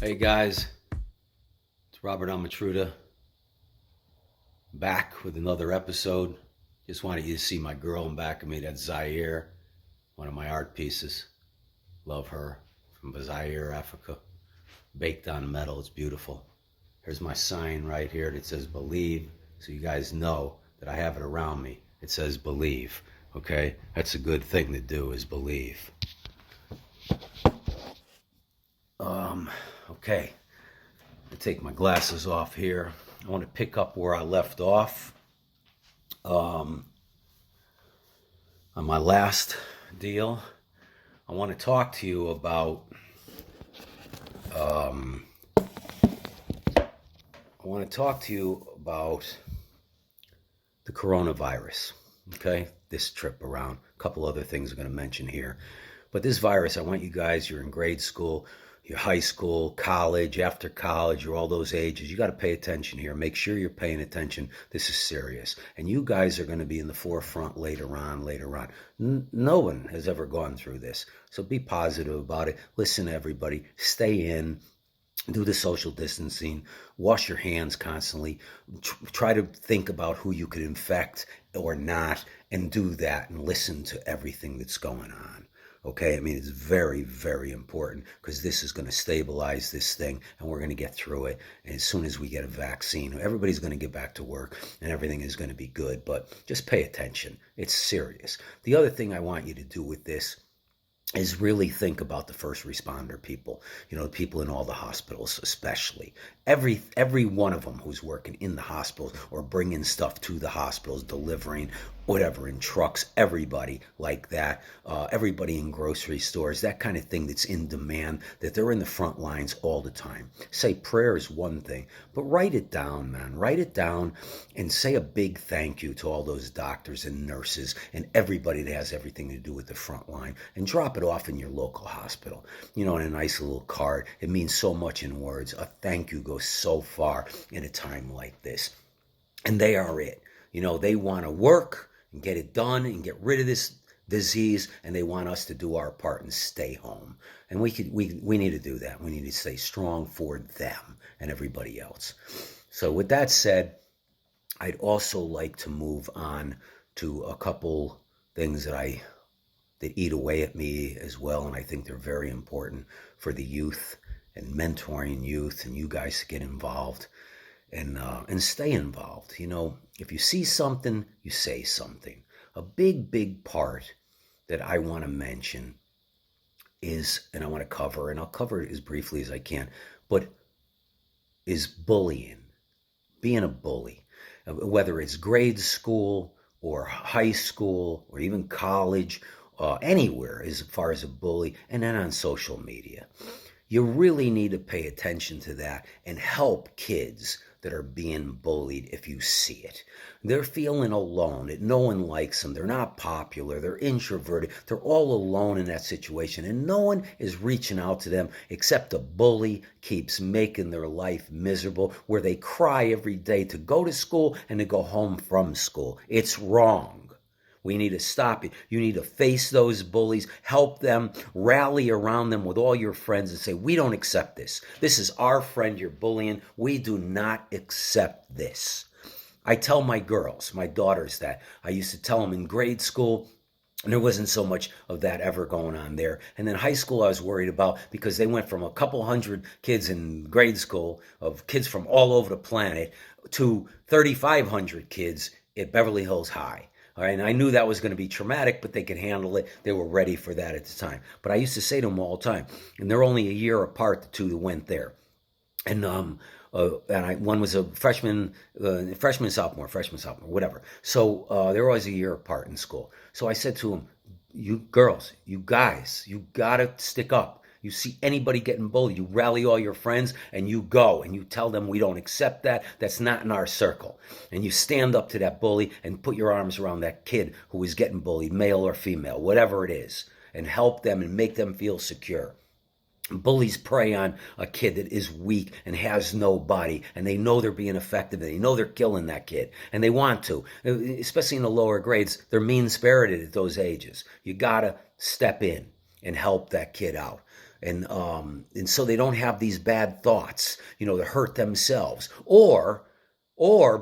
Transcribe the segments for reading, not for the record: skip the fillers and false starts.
Hey guys, it's Robert Amatruda back with another episode. Just wanted you to see my girl in back of me. That's Zaire, one of my art pieces. Love her, from Zaire, Africa. Baked on metal, it's beautiful. Here's my sign right here that says believe, so you guys know that I have it around me. It says believe, okay? That's a good thing to do, is believe. Okay. I take my glasses off here. I want to pick up where I left off on my last deal. I want to talk to you about the coronavirus. Okay, this trip around. A couple other things I'm going to mention here, but this virus, I want you guys. You're in grade school, your high school, college, after college, you're all those ages. You got to pay attention here. Make sure you're paying attention. This is serious. And you guys are going to be in the forefront later on. No one has ever gone through this. So be positive about it. Listen to everybody. Stay in. Do the social distancing. Wash your hands constantly. Try to think about who you could infect or not, and do that and listen to everything that's going on. Okay, I mean, it's very, very important, because this is going to stabilize this thing and we're going to get through it. And as soon as we get a vaccine, everybody's going to get back to work and everything is going to be good. But just pay attention. It's serious. The other thing I want you to do with this is really think about the first responder people, the people in all the hospitals, especially. Every one of them who's working in the hospitals or bringing stuff to the hospitals, delivering whatever in trucks, everybody like that, everybody in grocery stores, that kind of thing that's in demand, that they're in the front lines all the time. Say prayer is one thing, but write it down, man. Write it down and say a big thank you to all those doctors and nurses and everybody that has everything to do with the front line, and drop it off in your local hospital, in a nice little card. It means so much in words. A thank you goes so far in a time like this. And they are it. They want to work and get it done and get rid of this disease, and they want us to do our part and stay home. And we need to do that. We need to stay strong for them and everybody else. So with that said, I'd also like to move on to a couple things that eat away at me as well, and I think they're very important for the youth and mentoring youth, and you guys to get involved and stay involved. If you see something, you say something. A big part that I want to mention is, and I want to cover, and I'll cover it as briefly as I can, but is bullying, being a bully, whether it's grade school or high school or even college, anywhere as far as a bully, and then on social media. You really need to pay attention to that and help kids that are being bullied if you see it. They're feeling alone, that no one likes them, they're not popular, they're introverted, they're all alone in that situation, and no one is reaching out to them except the bully keeps making their life miserable, where they cry every day to go to school and to go home from school. It's wrong. We need to stop it. You need to face those bullies, help them, rally around them with all your friends and say, we don't accept this. This is our friend you're bullying. We do not accept this. I tell my girls, my daughters, that. I used to tell them in grade school, and there wasn't so much of that ever going on there. And then high school I was worried about, because they went from a couple hundred kids in grade school, of kids from all over the planet, to 3,500 kids at Beverly Hills High. All right, and I knew that was going to be traumatic, but they could handle it. They were ready for that at the time. But I used to say to them all the time, and they're only a year apart, the two that went there. And one was a freshman, sophomore, whatever. So they were always a year apart in school. So I said to them, you girls, you guys, you got to stick up. You see anybody getting bullied, you rally all your friends and you go and you tell them we don't accept that. That's not in our circle. And you stand up to that bully and put your arms around that kid who is getting bullied, male or female, whatever it is, and help them and make them feel secure. Bullies prey on a kid that is weak and has no body, and they know they're being effective, and they know they're killing that kid, and they want to. Especially in the lower grades, they're mean-spirited at those ages. You gotta step in and help that kid out. And so they don't have these bad thoughts, to hurt themselves, or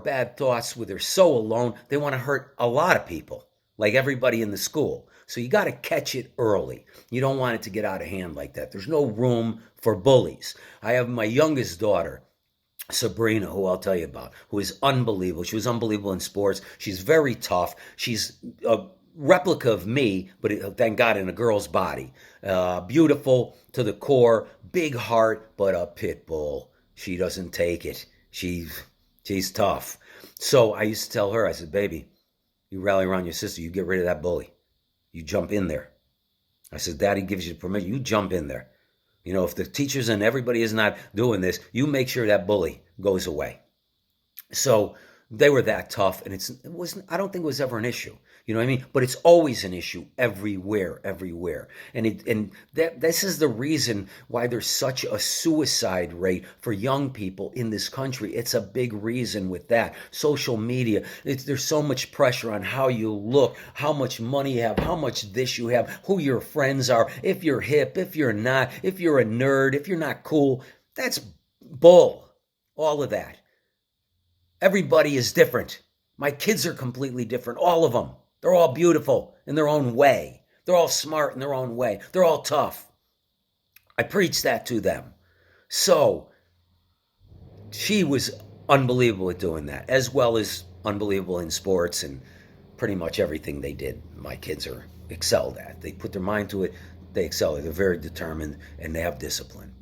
bad thoughts where they're so alone they want to hurt a lot of people, like everybody in the school. So you got to catch it early. You don't want it to get out of hand like that. There's no room for bullies. I have my youngest daughter, Sabrina, who I'll tell you about, who is unbelievable. She was unbelievable in sports. She's very tough. She's a replica of me, but thank God in a girl's body. Beautiful to the core, big heart, but a pit bull. She doesn't take it. She's tough. So I used to tell her, I said, baby, you rally around your sister, you get rid of that bully. You jump in there. I said, Daddy gives you permission, you jump in there. If the teachers and everybody is not doing this, you make sure that bully goes away. So they were that tough, and I don't think it was ever an issue. You know what I mean? But it's always an issue everywhere. And this is the reason why there's such a suicide rate for young people in this country. It's a big reason with that. Social media, there's so much pressure on how you look, how much money you have, how much this you have, who your friends are, if you're hip, if you're not, if you're a nerd, if you're not cool. That's bull. All of that. Everybody is different. My kids are completely different, all of them. They're all beautiful in their own way. They're all smart in their own way. They're all tough. I preach that to them. So she was unbelievable at doing that, as well as unbelievable in sports and pretty much everything they did. My kids are excelled at. They put their mind to it. They excel. They're very determined, and they have discipline.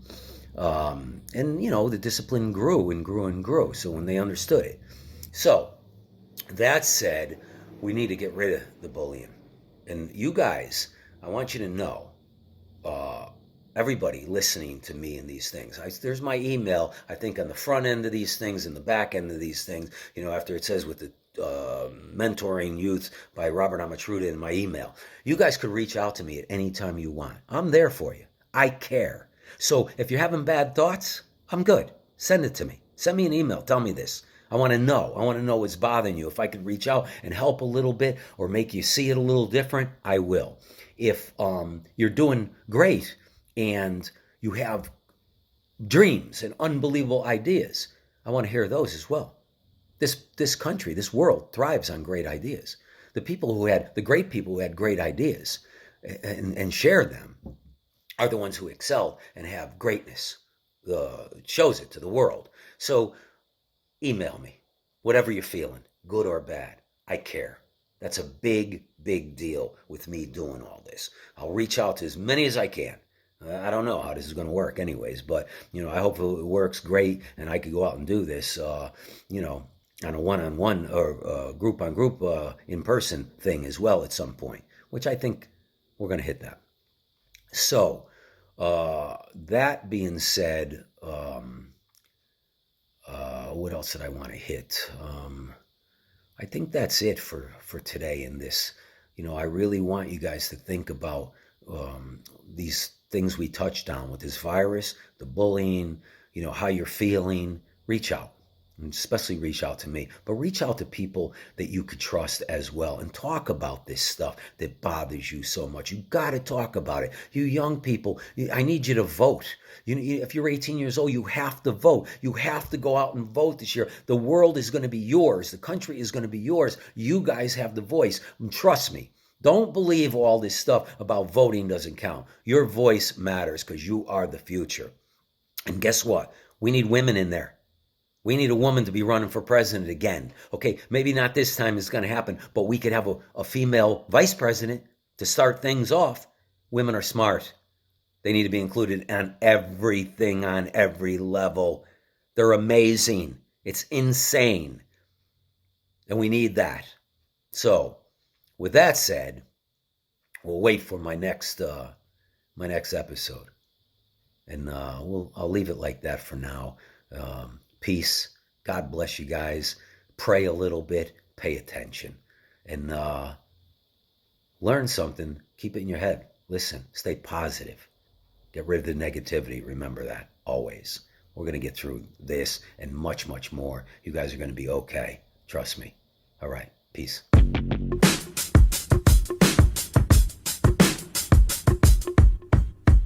The discipline grew and grew and grew. So when they understood it. So that said, we need to get rid of the bullying. And you guys, I want you to know, everybody listening to me in these things, there's my email, I think on the front end of these things and the back end of these things, after it says with the mentoring youth by Robert Amatruda in my email. You guys could reach out to me at any time you want. I'm there for you. I care. So if you're having bad thoughts, I'm good. Send it to me. Send me an email. Tell me this. I want to know. I want to know what's bothering you. If I could reach out and help a little bit or make you see it a little different, I will. If you're doing great and you have dreams and unbelievable ideas, I want to hear those as well. This country, this world thrives on great ideas. The great people who had great ideas and shared them are the ones who excel and have greatness, shows it to the world. So email me, whatever you're feeling, good or bad. I care. That's a big, big deal with me doing all this. I'll reach out to as many as I can. I don't know how this is going to work anyways, but, I hope it works great and I could go out and do this, on a one-on-one or group-on-group in-person thing as well at some point, which I think we're going to hit that. So, that being said, what else did I want to hit? I think that's it for today in this. I really want you guys to think about these things we touched on with this virus, the bullying, how you're feeling. Reach out. And especially reach out to me, but reach out to people that you could trust as well and talk about this stuff that bothers you so much. You got to talk about it. You young people, I need you to vote. If you're 18 years old, you have to vote. You have to go out and vote this year. The world is going to be yours. The country is going to be yours. You guys have the voice. And trust me. Don't believe all this stuff about voting doesn't count. Your voice matters because you are the future. And guess what? We need women in there. We need a woman to be running for president again. Okay, maybe not this time it's going to happen, but we could have a female vice president to start things off. Women are smart. They need to be included on everything, on every level. They're amazing. It's insane. And we need that. So, with that said, we'll wait for my next episode. And I'll leave it like that for now. Peace. God bless you guys. Pray a little bit. Pay attention. And learn something. Keep it in your head. Listen. Stay positive. Get rid of the negativity. Remember that. Always. We're going to get through this and much, much more. You guys are going to be okay. Trust me. All right. Peace.